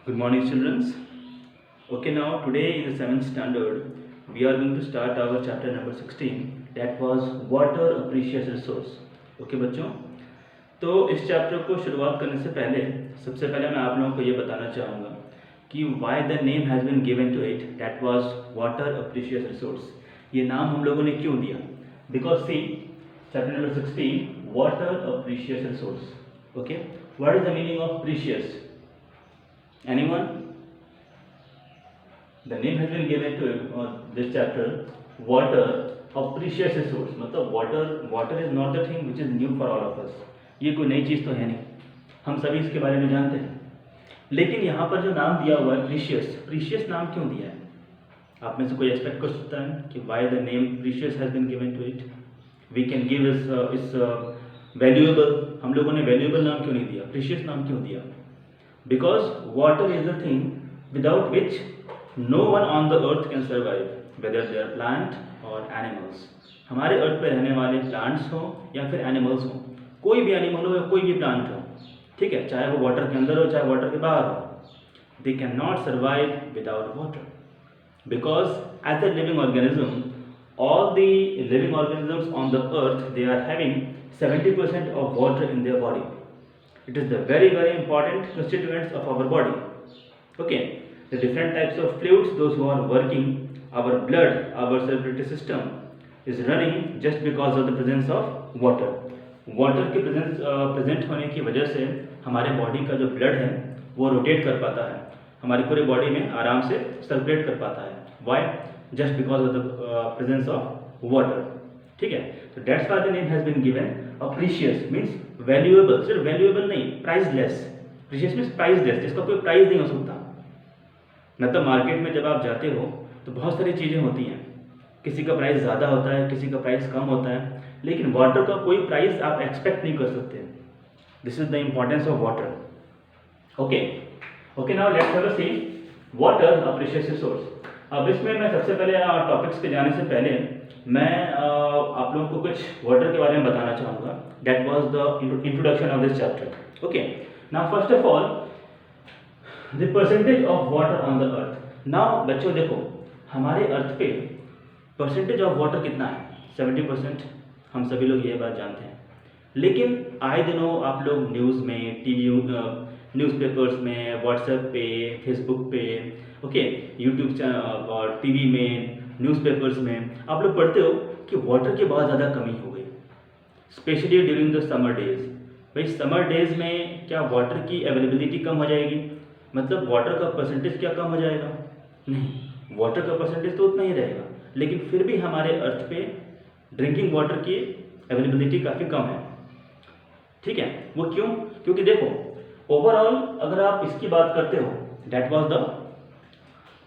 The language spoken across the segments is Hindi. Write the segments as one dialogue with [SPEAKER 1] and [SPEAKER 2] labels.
[SPEAKER 1] Good morning, children. Okay, now today in the 7th standard, we are going to start our chapter number 16. That was water a precious resource. Okay, बच्चों. तो इस चैप्टर को शुरुआत करने से पहले सबसे पहले मैं आप लोगों को ये बताना चाहूँगा कि why the name has been given to it. That was water a precious resource. ये नाम हम लोगों ने क्यों दिया? Because see, chapter number 16, water a precious resource. Okay, what is the meaning of precious? Anyone? The name has been given to this chapter, water, a precious resource. मतलब water is not the thing which is new for all of us. ये कोई नई चीज़ तो है नहीं, हम सभी इसके बारे में जानते हैं. लेकिन यहाँ पर जो नाम दिया हुआ है प्रीशियस नाम क्यों दिया है? आप में से कोई एक्सपेक्ट कर सकता है कि why the name precious has been given to it? We can give is valuable. हम लोगों ने valuable नाम क्यों नहीं दिया, precious नाम क्यों दिया? Because water is the thing without which no one on the earth can survive, whether they are plant or animals. हमारे अर्थ पे रहने वाले प्लांट्स हो या फिर एनिमल्स हो, कोई भी एनिमल हो या कोई भी प्लांट हो, ठीक है, चाहे वो वाटर के अंदर हो चाहे वाटर के बाहर हो, they cannot survive without water. Because as a living organism, all the living organisms on the earth, they are having 70% of water in their body. It is the very important constituents of our body. Okay, the different types of fluids, those who are working, our blood, our circulatory system is running just because of the presence of water. Water के प्रेजेंट होने की वजह से हमारे बॉडी का जो ब्लड है वो रोटेट कर पाता है, हमारी पूरी बॉडी में आराम से सर्कुलेट कर पाता है. Why? Just because of the presence of water. ठीक है, तो that's why the name has been given. और प्रीशियस मीन्स वैल्यूएबल, सिर्फ वैल्यूएबल नहीं, प्राइसलेस. प्रीशियस मीन्स प्राइसलेस, जिसका कोई प्राइस नहीं हो सकता. मतलब मार्केट में जब आप जाते हो तो बहुत सारी चीज़ें होती हैं, किसी का प्राइस ज़्यादा होता है, किसी का प्राइस कम होता है, लेकिन वाटर का कोई प्राइस आप एक्सपेक्ट नहीं कर सकते. This is the importance of water. Okay okay, now let's have a see water a precious resource. अब इसमें मैं सबसे पहले टॉपिक्स पे जाने से पहले मैं आप लोगों को कुछ वाटर के बारे में बताना चाहूँगा. That was the introduction of this chapter. Okay, now first of all the percentage of water on the earth. Now बच्चों देखो, हमारे अर्थ पे परसेंटेज ऑफ वाटर कितना है? 70%. हम सभी लोग ये बात जानते हैं. लेकिन आए दिनों आप लोग न्यूज़ में, टीवी, न्यूज़पेपर्स में, व्हाट्सएप पे, फेसबुक पे, ओके, यूट्यूब और टीवी में, न्यूज़पेपर्स में आप लोग पढ़ते हो कि वाटर की बहुत ज़्यादा कमी हो गई, specially during the summer days. भाई समर डेज में क्या वाटर की अवेलेबिलिटी कम हो जाएगी? मतलब वाटर का परसेंटेज क्या कम हो जाएगा? नहीं, वाटर का परसेंटेज तो उतना ही रहेगा. लेकिन फिर भी हमारे अर्थ पे ड्रिंकिंग वाटर की अवेलेबिलिटी काफ़ी कम है. ठीक है, वो क्यों? क्योंकि देखो ओवरऑल अगर आप इसकी बात करते हो, that was the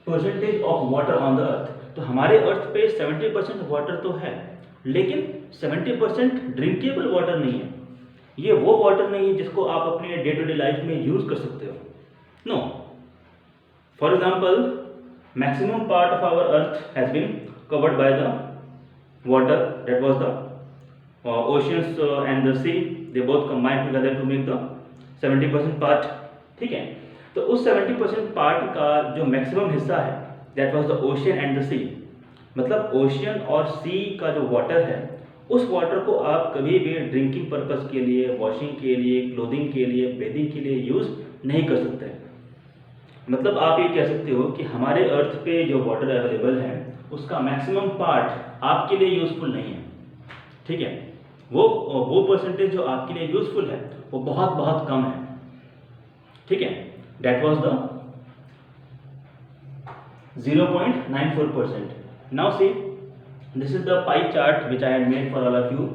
[SPEAKER 1] percentage of water on the अर्थ, तो हमारे अर्थ पे 70% वाटर तो है, लेकिन 70% ड्रिंकेबल वाटर नहीं है. ये वो वाटर नहीं है जिसको आप अपने डे टू डे लाइफ में यूज कर सकते हो. No, for example maximum part of our earth has been covered by the water. That was the oceans and the sea, they both combined together to make the 70% part. ठीक है, तो उस 70% पार्ट का जो मैक्सिमम हिस्सा है, that was the ocean and the sea. मतलब ओशियन और सी का जो वाटर है, उस वाटर को आप कभी भी ड्रिंकिंग पर्पस के लिए, वॉशिंग के लिए, क्लोथिंग के लिए, बेदिंग के लिए यूज़ नहीं कर सकते. मतलब आप ये कह सकते हो कि हमारे अर्थ पे जो वाटर अवेलेबल है उसका मैक्सिमम पार्ट आपके लिए यूज़फुल नहीं है. ठीक है, वो परसेंटेज जो आपके लिए यूज़फुल है वो बहुत बहुत कम है. ठीक है, that was the 0.94%. Now see, this is the pie chart which I had made for all of you.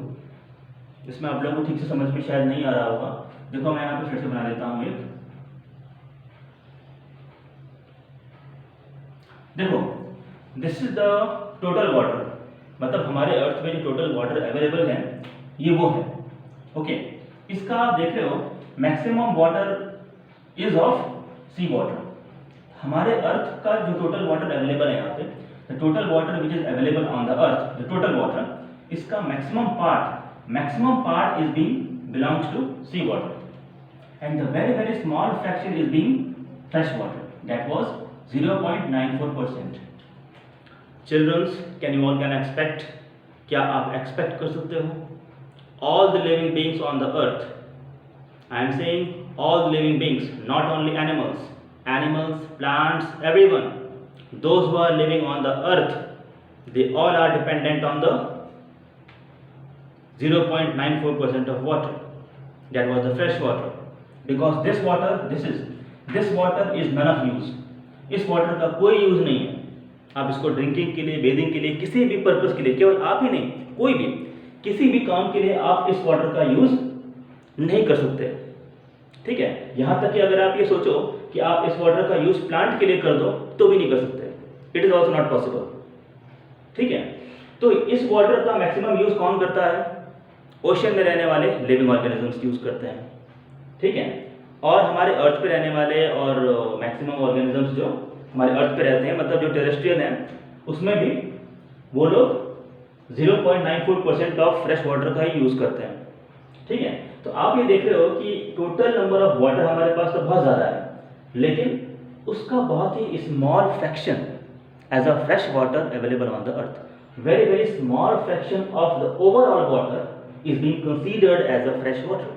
[SPEAKER 1] इसमें आप लोगों को ठीक से समझ में शायद नहीं आ रहा होगा. देखो मैं यहाँ पे फिर से बना देता हूँ एक. देखो, this is the total water. मतलब हमारे अर्थ में जो टोटल वाटर अवेलेबल है ये वो है. ओके, इसका आप देख रहे हो maximum water is of sea water. हमारे अर्थ का जो टोटल वाटर अवेलेबल है यहाँ पे, the total water which is available on the earth, the total water, इसका maximum part is being belongs to sea water, and the very small fraction is being fresh water. That was 0.94%. Children, can you all expect? क्या आप expect कर सकते हो? All the living beings on the earth. I am saying all the living beings, not only animals, plants, everyone. Those who are living on the earth, they all are dependent on the 0.94% of water. That was the fresh water. Because this water is none of use. इस वाटर का कोई यूज नहीं है. आप इसको ड्रिंकिंग के लिए, बेदिंग के लिए, किसी भी पर्पस के लिए, केवल आप ही नहीं, कोई भी किसी भी काम के लिए आप इस वाटर का यूज नहीं कर सकते. ठीक है, यहां तक कि अगर आप ये सोचो कि आप इस वाटर का यूज प्लांट के लिए कर दो तो भी नहीं कर सकते. It is also not possible. ठीक है, तो इस वाटर का मैक्सिमम यूज कौन करता है? ओशन में रहने वाले लिविंग ऑर्गेनिजम्स यूज करते हैं. ठीक है, और हमारे अर्थ पे रहने वाले और मैक्सिमम ऑर्गेनिजम्स जो हमारे अर्थ पे रहते हैं, मतलब जो टेरेस्ट्रियल हैं, उसमें भी वो लोग 0.94% ऑफ फ्रेश वाटर का ही यूज करते हैं. ठीक है, तो आप ये देख रहे हो कि टोटल नंबर ऑफ वाटर हमारे पास तो बहुत ज़्यादा है, लेकिन उसका बहुत ही small fraction as a fresh water available on the earth. Very very small fraction of the overall water is being considered as a fresh water.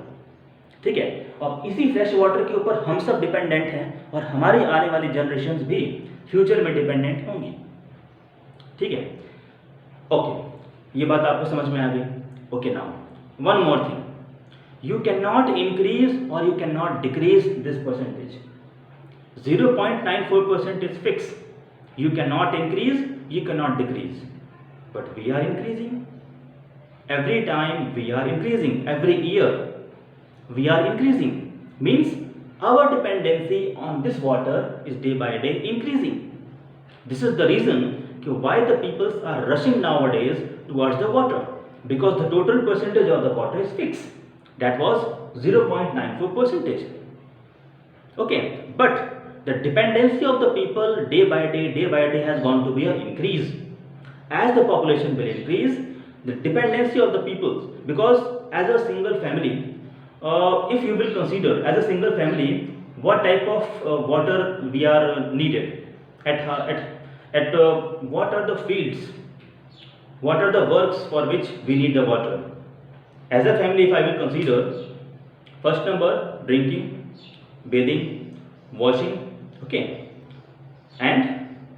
[SPEAKER 1] ठीक है, और इसी फ्रेश वाटर के ऊपर हम सब डिपेंडेंट हैं और हमारी आने वाली जनरेशन्स भी फ्यूचर में डिपेंडेंट होंगी. ठीक है, ओके, ये बात आपको समझ में आ गई. Okay, now one more thing, you cannot increase or you cannot decrease this percentage. 0.94% is fixed. You cannot increase, you cannot decrease. But we are increasing. Every time we are increasing. Every year we are increasing. Means our dependency on this water is day by day increasing. This is the reason why the peoples are rushing nowadays towards the water. Because the total percentage of the water is fixed. That was 0.94%. Okay, but the dependency of the people day by day has gone to be an increase. As the population will increase, the dependency of the people, because as a single family, if you will consider as a single family what type of water we are needed at what are the fields, what are the works for which we need the water. As a family, if I will consider, first number, drinking, bathing, washing, okay, and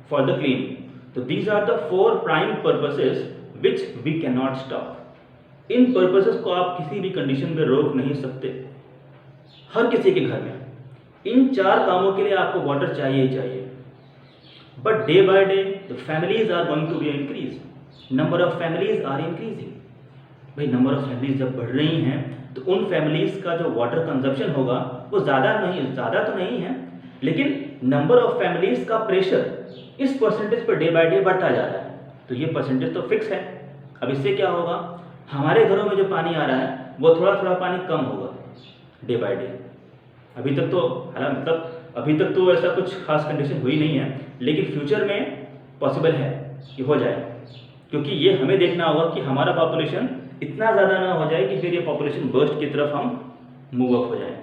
[SPEAKER 1] for the cleaning. So these are the four prime purposes which we cannot stop. In purposes को आप किसी भी condition में रोक नहीं सकते. हर किसी के घर में इन चार कामों के लिए आपको water चाहिए ही चाहिए. But day by day, the families are going to be increased. Number of families are increasing. भाई नंबर ऑफ फैमिलीज जब बढ़ रही हैं तो उन फैमिलीज का जो वाटर कंजप्शन होगा वो ज़्यादा तो नहीं है, लेकिन नंबर ऑफ फैमिलीज का प्रेशर इस percentage per day by day बढ़ता जा रहा है. तो ये परसेंटेज तो फिक्स है. अब इससे क्या होगा, हमारे घरों में जो पानी आ रहा है वो थोड़ा थोड़ा पानी कम होगा डे बाय डे. अभी तक तो ऐसा कुछ खास कंडीशन हुई नहीं है, लेकिन फ्यूचर में पॉसिबल है कि हो जाए, क्योंकि ये हमें देखना होगा कि हमारा पॉपुलेशन इतना ज़्यादा ना हो जाए कि फिर ये पॉपुलेशन बर्स्ट की तरफ हम मूव अप हो जाए.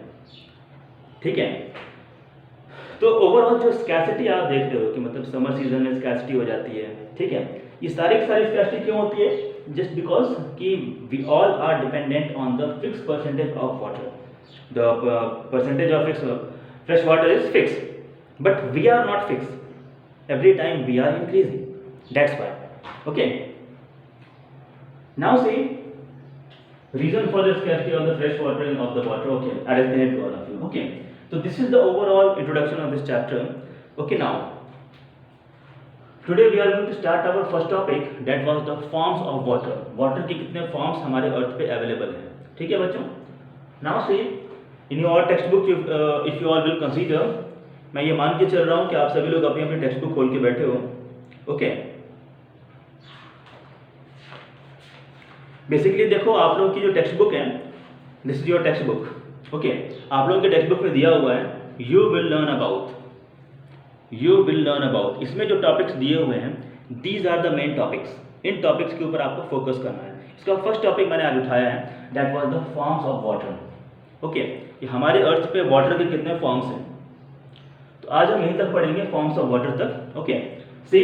[SPEAKER 1] ठीक है, तो ओवरऑल जो स्कैसिटी आप देख रहे हो कि मतलब समर सीजन में स्कैसिटी हो जाती है. ठीक है, ये सारी स्कैसिटी क्यों होती है? जस्ट बिकॉज कि we all are dependent on the fix percentage of water. The percentage of fresh water is fix, but we are not fix. Every time we are increasing. That's why. Okay, now see reason for the scarcity of the fresh water and of the water. Okay, I'll explain it to all of you. Okay, so this is the overall introduction of this chapter. Okay, now today we are going to start our first topic, that was the forms of water. Water के कितने forms हमारे अर्थ पे available हैं. ठीक है बच्चों, now see in your textbook if you all will consider, मैं ये मान के चल रहा हूँ कि आप सभी लोग अपनी अपनी टेक्स्ट बुक खोल के बैठे हो. ओके, बेसिकली देखो आप लोगों की जो टेक्स्ट बुक है, this is your text book. Okay, आप लोगों के टेक्स्ट बुक में दिया हुआ है यू विल लर्न अबाउट. इसमें जो टॉपिक्स दिए हुए हैं, these are the main topics. इन टॉपिक्स के ऊपर आपको फोकस करना है. इसका फर्स्ट टॉपिक मैंने आज उठाया है, that was the forms of water. Okay, ये हमारे अर्थ पे वाटर के कितने फॉर्म्स हैं. तो आज हम यहीं तक पढ़ेंगे फॉर्म्स ऑफ वाटर तक. Okay, see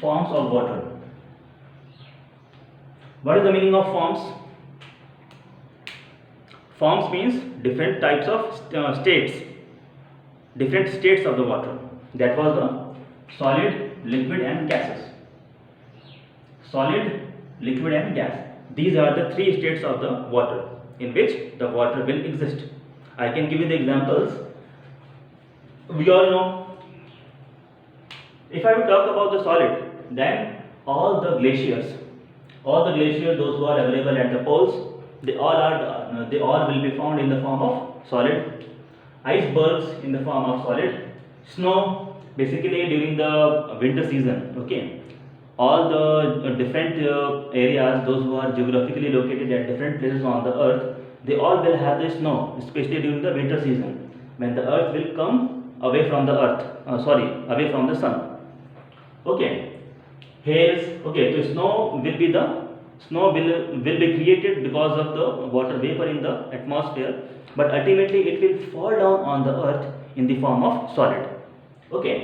[SPEAKER 1] forms of water. What is the meaning of forms? Forms means different types of states, different states of the water. That was the solid, liquid and gases. Solid, liquid and gas. These are the three states of the water in which the water will exist. I can give you the examples. We all know. If I will talk about the solid, then all the glaciers, those who are available at the poles, they all will be found in the form of solid. Icebergs in the form of solid. Snow basically during the winter season. Okay, all the different areas, those who are geographically located at different places on the earth, they all will have the snow, especially during the winter season when the earth will come away from the away from the sun. Okay, haze. Okay, so snow will be created because of the water vapor in the atmosphere, but ultimately it will fall down on the earth in the form of solid. Okay,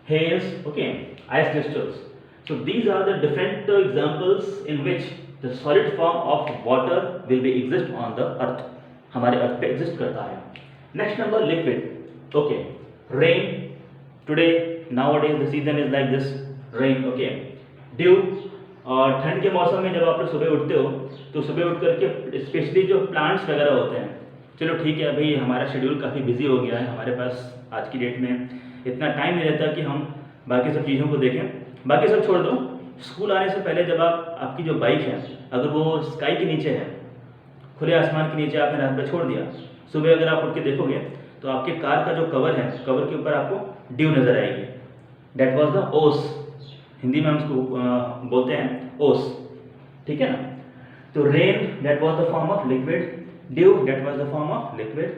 [SPEAKER 1] haze. Okay, ice crystals. So these are the different examples in which the solid form of water will be exist on the earth. हमारे earth पे exist करता है. Next number, liquid. Okay, rain. Today nowadays the season is like this, rain. Okay, dew. और ठंड के मौसम में जब आप लोग सुबह उठते हो तो सुबह उठ करके स्पेशली जो प्लांट्स वगैरह होते हैं, चलो ठीक है भाई, हमारा शेड्यूल काफ़ी बिजी हो गया है, हमारे पास आज की डेट में इतना टाइम नहीं रहता कि हम बाकी सब चीज़ों को देखें. बाकी सब छोड़ दो, स्कूल आने से पहले जब आपकी जो बाइक है, अगर वो स्काई के नीचे है, खुले आसमान के नीचे आपने रात में छोड़ दिया, सुबह अगर आप उठ के देखोगे तो आपके कार का जो कवर है, कवर के ऊपर आपको ड्यू नज़र आएगी. डेट वॉज द ओस. हिंदी में हम उसको बोलते हैं ओस. ठीक है ना. तो rain, that was the form of liquid. Dew, that was the form of liquid.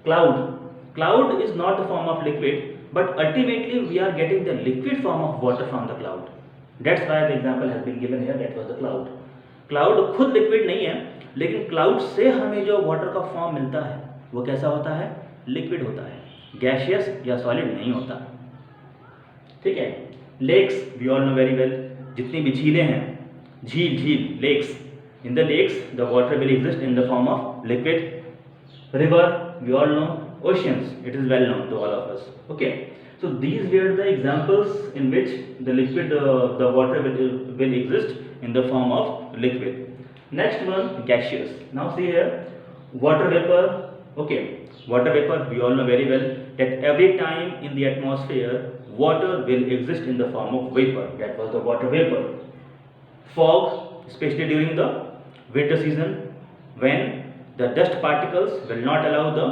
[SPEAKER 1] Cloud is not the form of liquid, but ultimately we are getting the liquid form of water from the cloud. That's why the example has been given here. That was the cloud. Cloud खुद लिक्विड नहीं है, लेकिन क्लाउड से हमें जो वाटर का फॉर्म मिलता है वो कैसा होता है? लिक्विड होता है, गैसियस या सॉलिड नहीं होता. ठीक है. Lakes, we all know very well. जितनी भी झीलें हैं, झील, lakes. In the lakes the water will exist in the form of liquid. River, we all know. Oceans, it is well known to all of us. Okay, so these were the examples in which the liquid the water will exist in the form of liquid. Next one, gaseous. Now see here, water vapor. Okay, water vapor, we all know very well that every time in the atmosphere water will exist in the form of vapor. That was the water vapor. Fog, especially during the winter season, when the dust particles will not allow the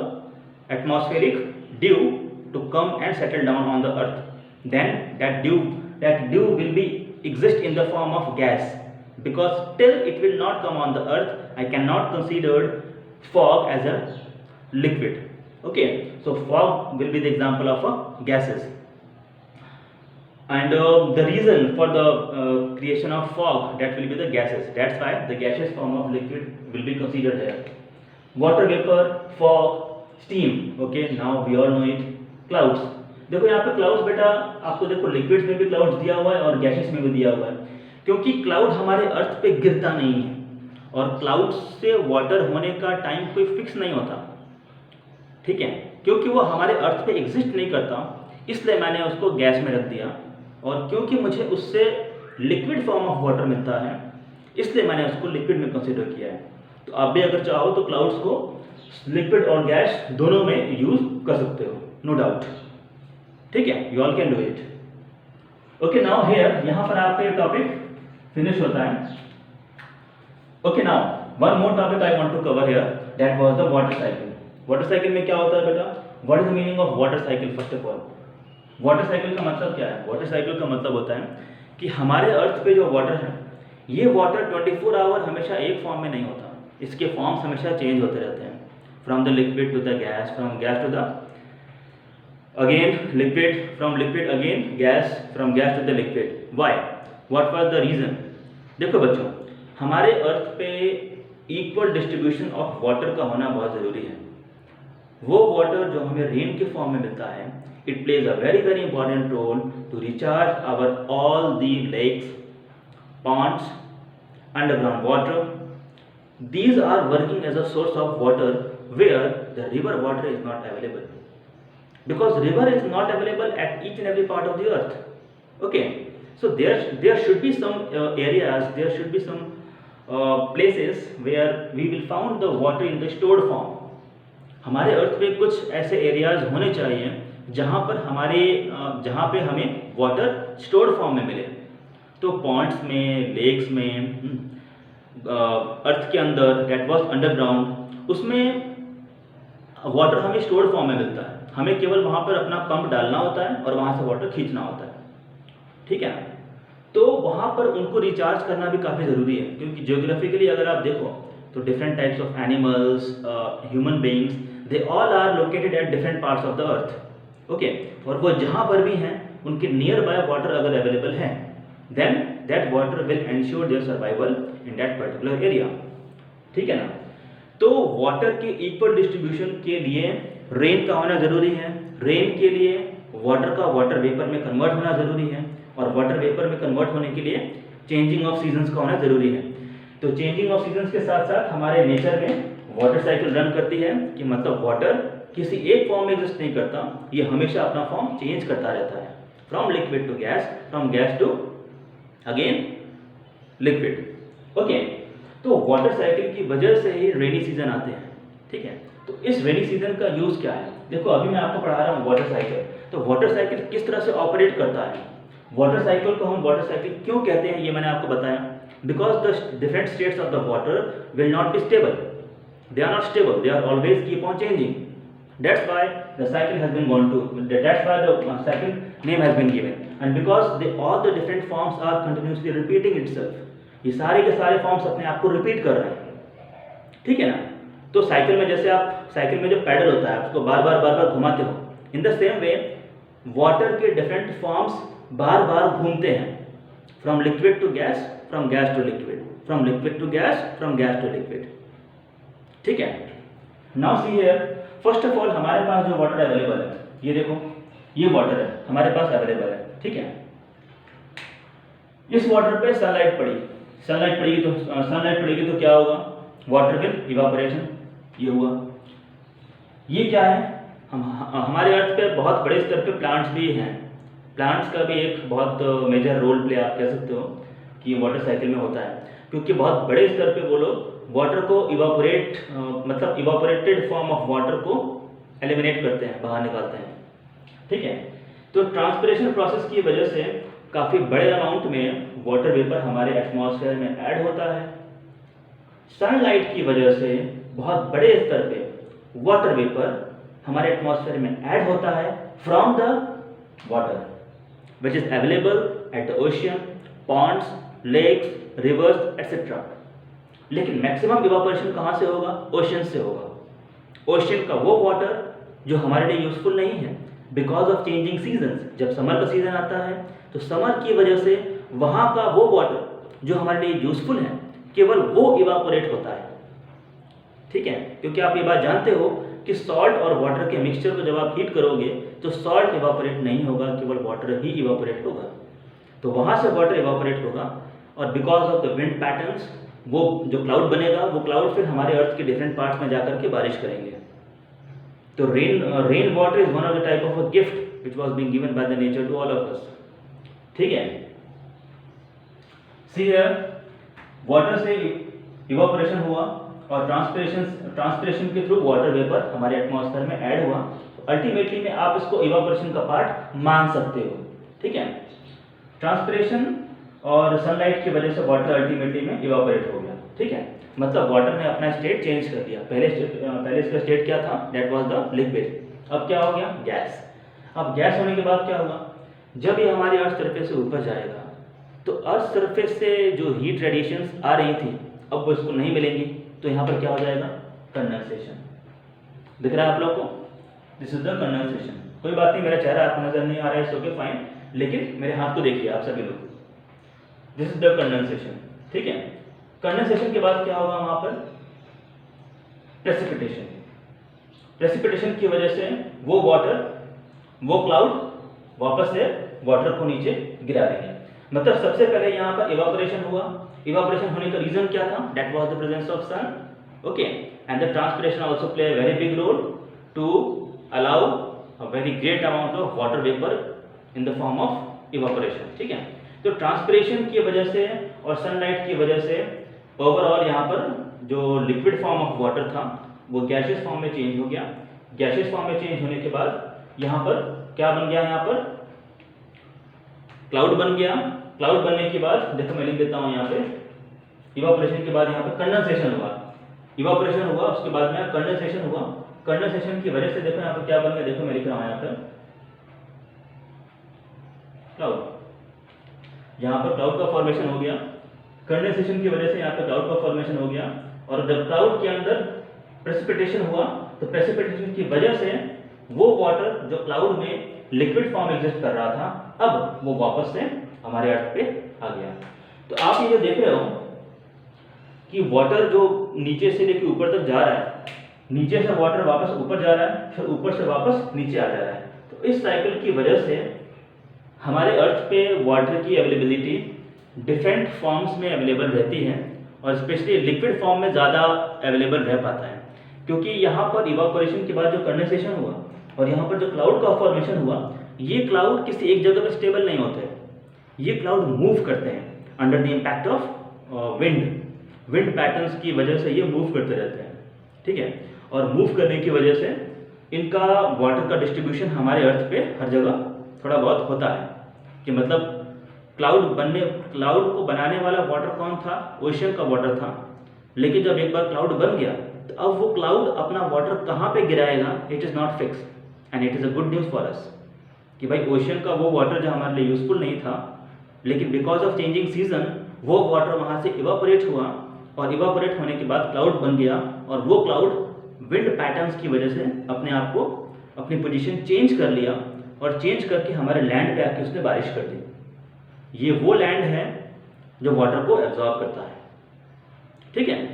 [SPEAKER 1] atmospheric dew to come and settle down on the earth, then that dew will be exist in the form of gas, because till it will not come on the earth, I cannot consider fog as a liquid. Okay, so fog will be the example of gases. And the reason for the creation of fog, that will be the gases. That's why the gaseous form of liquid will be considered here. Water vapor, fog, steam. Okay, now we all know it. Clouds. देखो यहाँ पे clouds बेटा आपको देखो liquids में भी clouds दिया हुआ है और gases में भी दिया हुआ है, क्योंकि cloud हमारे अर्थ पे गिरता नहीं है और clouds से water होने का टाइम कोई फिक्स नहीं होता. ठीक है, क्योंकि वो हमारे अर्थ पे एग्जिस्ट नहीं करता, इसलिए मैंने उसको गैस में रख दिया. और क्योंकि मुझे उससे लिक्विड फॉर्म ऑफ वाटर मिलता है, इसलिए मैंने उसको लिक्विड में कंसीडर किया है. तो आप भी अगर चाहो तो क्लाउड्स को लिक्विड और गैस दोनों में यूज कर सकते हो, नो डाउट. ठीक है, you all can do it. Okay, now here, यहाँ पर आपका ये टॉपिक फिनिश होता है. Okay, now one more topic I want to cover here, that was the water cycle. Water cycle में क्या होता है बेटा? What is the meaning of water cycle? First of all, water cycle का मतलब क्या है? वाटर साइकिल का मतलब होता है कि हमारे अर्थ पे जो वाटर है, ये वाटर 24 आवर हमेशा एक फॉर्म में नहीं होता. इसके फॉर्म्स हमेशा चेंज होते रहते हैं, from the liquid to the gas, from gas to the again liquid, from liquid again gas, from gas to the liquid. Why? What was the reason? देखो बच्चों, हमारे अर्थ पे इक्वल डिस्ट्रीब्यूशन ऑफ वाटर का होना बहुत ज़रूरी है. वो वाटर जो हमें रेन के फॉर्म में मिलता है, It plays a very very important role to recharge our all the lakes, ponds, underground water. These are working as a source of water where the river water is not available, because river is not available at each and every part of the earth. Okay, so there should be some areas, there should be some places where we will found the water in the stored form. हमारे अर्थ पे कुछ ऐसे एरियाज होने चाहिए जहाँ पर जहाँ पे हमें वाटर स्टोर्ड फॉर्म में मिले। तो पॉन्ड्स में, लेक्स में, अर्थ के अंदर, डेट वाज अंडरग्राउंड, उसमें वाटर हमें स्टोर्ड फॉर्म में मिलता है। हमें केवल वहाँ पर अपना पंप डालना होता है और वहाँ से वाटर खींचना होता है, ठीक है। तो वहाँ पर उनको रिचार्ज करना भी काफ़ी ज़रूरी है, क्योंकि जियोग्राफिकली अगर आप देखो तो different types of animals, human beings, they all are located at different parts of the earth. Okay, और वो जहाँ पर भी हैं उनके नियर बाय वाटर अगर अवेलेबल है, then that water will ensure their survival in that particular area, ठीक है ना। तो वाटर के इक्वल डिस्ट्रीब्यूशन के लिए रेन का होना ज़रूरी है। रेन के लिए वाटर का वाटर वेपर में कन्वर्ट होना ज़रूरी है, और वाटर वेपर में कन्वर्ट होने के लिए चेंजिंग ऑफ सीजन्स का होना ज़रूरी है। तो चेंजिंग ऑफ सीजन्स के साथ साथ हमारे नेचर में वाटर साइकिल रन करती है, कि मतलब वाटर किसी एक फॉर्म में एग्जिस्ट नहीं करता, ये हमेशा अपना फॉर्म चेंज करता रहता है, from liquid to gas, from gas to again liquid. Okay, तो वाटर साइकिल की वजह से ही रेनी सीजन आते हैं, ठीक है। तो इस रेनी सीजन का यूज़ क्या है? देखो अभी मैं आपको पढ़ा रहा हूँ वाटर साइकिल। तो वाटर साइकिल किस तरह से ऑपरेट करता है, वाटर साइकिल को हम वाटर साइकिल क्यों कहते हैं, ये मैंने आपको बताया। Because the different states of the water will not be stable, they are not stable, they are always keep on changing. That's why the cycle has been gone to, that's why the cycle name has been given, and because all the different forms are continuously repeating itself, ये सारे के सारे फॉर्म्स अपने आप को रिपीट कर रहे हैं, ठीक है ना। तो साइकिल में जैसे आप साइकिल में जो पैडल होता है उसको बार बार घुमाते हो, in the same way water के डिफरेंट फॉर्म्स बार बार घूमते हैं, from liquid to gas, from gas to liquid, from liquid to gas, from gas to liquid, ठीक है। Now see here, first of all हमारे पास जो वाटर अवेलेबल है, ये देखो ये वाटर है हमारे पास अवेलेबल है, ठीक है। इस वाटर पे सनलाइट पड़ेगी तो क्या होगा, वाटर विल इवापोरेशन, ये हुआ। ये क्या है, हमारे अर्थ पे बहुत बड़े स्तर पे प्लांट्स भी हैं, प्लांट्स का भी एक बहुत मेजर रोल प्ले आप कह सकते हो कि वाटर साइकिल में होता है, क्योंकि बहुत बड़े स्तर पे वो लोग वाटर को इवापोरेट मतलब इवापोरेटेड फॉर्म ऑफ वाटर को एलिमिनेट करते हैं, बाहर निकालते हैं, ठीक है। तो ट्रांसपिरेशन प्रोसेस की वजह से काफ़ी बड़े अमाउंट में वाटर वेपर हमारे एटमॉस्फेयर में ऐड होता है। सनलाइट की वजह से बहुत बड़े स्तर पे वाटर वेपर हमारे एटमॉस्फेयर में ऐड होता है from the water which is available at the ocean, ponds, lakes, rivers etcetera. लेकिन मैक्सिमम इवापोरेशन कहाँ से होगा, ओशन से होगा। ओशन का वो वाटर जो हमारे लिए यूजफुल नहीं है, बिकॉज ऑफ चेंजिंग सीजन्स। जब समर का सीजन आता है तो समर की वजह से वहाँ का वो वाटर जो हमारे लिए यूजफुल है, केवल वो इवापोरेट होता है, ठीक है। क्योंकि आप ये बात जानते हो कि सॉल्ट और वाटर के मिक्सचर को जब आप हीट करोगे तो सॉल्ट इवापोरेट नहीं होगा, केवल वाटर ही इवापोरेट होगा। तो वहाँ से वाटर इवापोरेट होगा, और because of the wind patterns वो जो क्लाउड बनेगा, वो क्लाउड फिर हमारे अर्थ के डिफरेंट पार्ट्स में जाकर के बारिश करेंगे। तो rain water is one of the type of a gift which was being given by the nature to all of us, ठीक है। सी हियर, वाटर से इवापोरेशन हुआ और ट्रांसपिरेशन के थ्रू वाटर वेपर हमारे एटमॉस्फेयर में ऐड हुआ। अल्टीमेटली में आप इसको इवापोरेशन का पार्ट मान सकते हो, ठीक है। ट्रांसपिरेशन और सनलाइट की वजह से वाटर अल्टीमेटली में इवापोरेट हो गया, ठीक है। मतलब वाटर ने अपना स्टेट चेंज कर दिया। पहले इसका स्टेट क्या था, दैट वाज द लिक्विड। अब क्या हो गया, गैस। अब गैस होने के बाद क्या होगा, जब ये हमारी अर्थ सरफेस से ऊपर जाएगा तो अर्थ सरफेस से जो हीट रेडिएशंस आ रही थी अब वो इसको नहीं मिलेंगी, तो यहाँ पर क्या हो जाएगा, कंडेंसेशन। दिख रहा है आप लोग को, दिस इज द कंडेंसेशन। कोई बात नहीं, मेरा चेहरा आपको नजर नहीं आ रहा है, सो ओके फाइन, लेकिन मेरे हाथ को देखिए आप सभी लोग, दिस इज द कंडेंसेशन, ठीक है। कंडेंसेशन के बाद क्या होगा, वहां पर प्रेसिपिटेशन। प्रेसिपिटेशन की वजह से वो वाटर वो क्लाउड वापस से वाटर को नीचे गिरा देंगे। मतलब सबसे पहले यहाँ पर इवापोरेशन हुआ। इवापोरेशन होने का रीजन क्या था? That was the presence of sun, okay, and the transpiration also play a very big role to allow a very great amount of water vapour in the form of evaporation, ठीक है। तो ट्रांसपिरेशन की वजह से और सनलाइट की वजह से ओवरऑल यहाँ पर जो लिक्विड फॉर्म ऑफ वाटर था वो गैसियस फॉर्म में चेंज हो गया। गैसियस फॉर्म में चेंज होने के बाद यहाँ पर क्या बन गया? यहाँ पर क्लाउड बन गया। क्लाउड बनने के बाद देखो मैं लिख देता हूँ यहाँ पे, इवापोरेशन के बाद यहाँ पे कंडेंसेशन हुआ। इवापोरेशन हुआ, उसके बाद में कंडेंसेशन हुआ। कंडेंसेशन की वजह से देखो यहाँ पे क्या बन गया, देखो मैं लिख रहा हूँ यहाँ पे क्लाउड। यहाँ पर क्लाउड का फॉर्मेशन हो गया। कंडेंसेशन की वजह से यहाँ पे क्लाउड का फॉर्मेशन हो गया। और जब क्लाउड के अंदर प्रेसिपिटेशन हुआ तो प्रेसिपिटेशन की वजह से वो वाटर जो क्लाउड में लिक्विड फॉर्म एग्जिस्ट कर रहा था, अब वो वापस से हमारे अर्थ पे आ गया। तो आप ये जो देख रहे हो कि वाटर जो नीचे से लेकर ऊपर तक जा रहा है, नीचे से वाटर वापस ऊपर जा रहा है, फिर ऊपर से वापस नीचे आ जा रहा है। तो इस साइकिल की वजह से हमारे अर्थ पे वाटर की अवेलेबिलिटी डिफरेंट फॉर्म्स में अवेलेबल रहती है और स्पेशली लिक्विड फॉर्म में ज़्यादा अवेलेबल रह पाता है, क्योंकि यहाँ पर इवापोरेशन के बाद जो कंडेंसेशन हुआ और यहाँ पर जो क्लाउड का फॉर्मेशन हुआ, ये क्लाउड किसी एक जगह पर स्टेबल नहीं होते। ये क्लाउड मूव करते हैं under the impact of wind patterns की वजह से ये मूव करते रहते हैं, ठीक है। और मूव करने की वजह से इनका वाटर का डिस्ट्रीब्यूशन हमारे अर्थ पे हर जगह थोड़ा बहुत होता है। कि मतलब क्लाउड को बनाने वाला वाटर कौन था? ओशियन का वाटर था। लेकिन जब एक बार क्लाउड बन गया तो अब वो क्लाउड अपना वाटर कहाँ पे गिराएगा, it is not fix and it is a good news for us कि भाई ओशियन का वो वाटर जो हमारे लिए यूजफुल नहीं था, लेकिन बिकॉज ऑफ चेंजिंग सीजन वो वाटर वहाँ से इवापोरेट हुआ और इवापोरेट होने के बाद क्लाउड बन गया और वो क्लाउड विंड पैटर्न्स की वजह से अपने आप को अपनी पोजीशन चेंज कर लिया और चेंज करके हमारे लैंड पे आके उसने बारिश कर दी। ये वो लैंड है जो वाटर को एब्जॉर्ब करता है, ठीक है।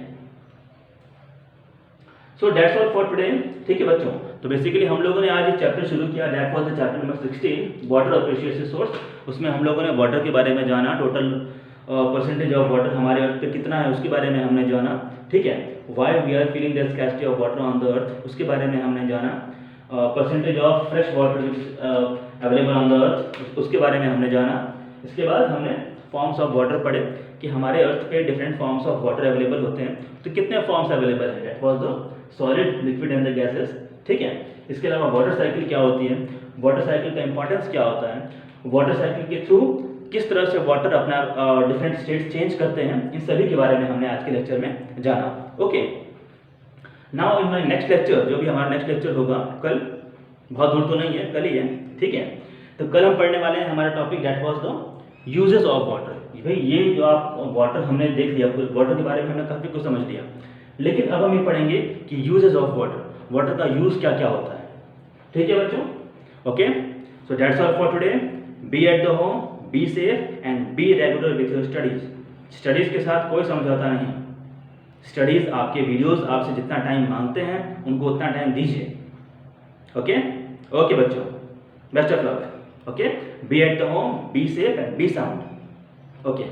[SPEAKER 1] सो दैट्स ऑल फॉर टुडे, ठीक है बच्चों। तो बेसिकली हम लोगों ने आज एक चैप्टर शुरू किया, that was the chapter number 16, water और प्रेशियस रिसोर्स। उसमें हम लोगों ने वाटर के बारे में जाना, टोटल परसेंटेज ऑफ वाटर हमारे अर्थ पे कितना है उसके बारे में हमने जाना, ठीक है। Why we are feeling the scarcity of water on the earth उसके बारे में हमने जाना। Percentage of fresh water available on the earth उसके बारे में हमने जाना। इसके बाद हमने फॉर्म्स ऑफ वाटर पढ़े कि हमारे अर्थ पे different forms of water available होते हैं। तो कितने फॉर्म्स अवेलेबल हैं? That was the solid, liquid and the gases, ठीक है। इसके अलावा वाटर साइकिल क्या होती है, वाटर साइकिल का इंपॉर्टेंस क्या होता है, वाटर साइकिल के थ्रू किस तरह से वाटर अपना डिफरेंट स्टेट्स चेंज करते हैं, इन सभी के बारे में हमने आज के लेक्चर में जाना। Okay, now in my next lecture, जो भी हमारा नेक्स्ट लेक्चर होगा कल, बहुत दूर तो नहीं है, कल ही है, ठीक है। तो कल हम पढ़ने वाले हैं हमारा topic that was the uses of water. भाई ये जो आप वाटर हमने देख लिया, वाटर के बारे में हमने काफ़ी कुछ समझ लिया, लेकिन अब हम ये पढ़ेंगे कि यूजेस ऑफ वाटर, वाटर का यूज़ क्या क्या होता है, ठीक है बच्चों। Okay, so that's all for today. Be at the home, be safe and be regular with your studies. Studies के साथ कोई समझौता नहीं। स्टडीज़ आपके वीडियोस आपसे जितना टाइम मांगते हैं उनको उतना टाइम दीजिए। ओके ओके बच्चों, best of luck. Okay, be at the home, be safe and be sound. Okay.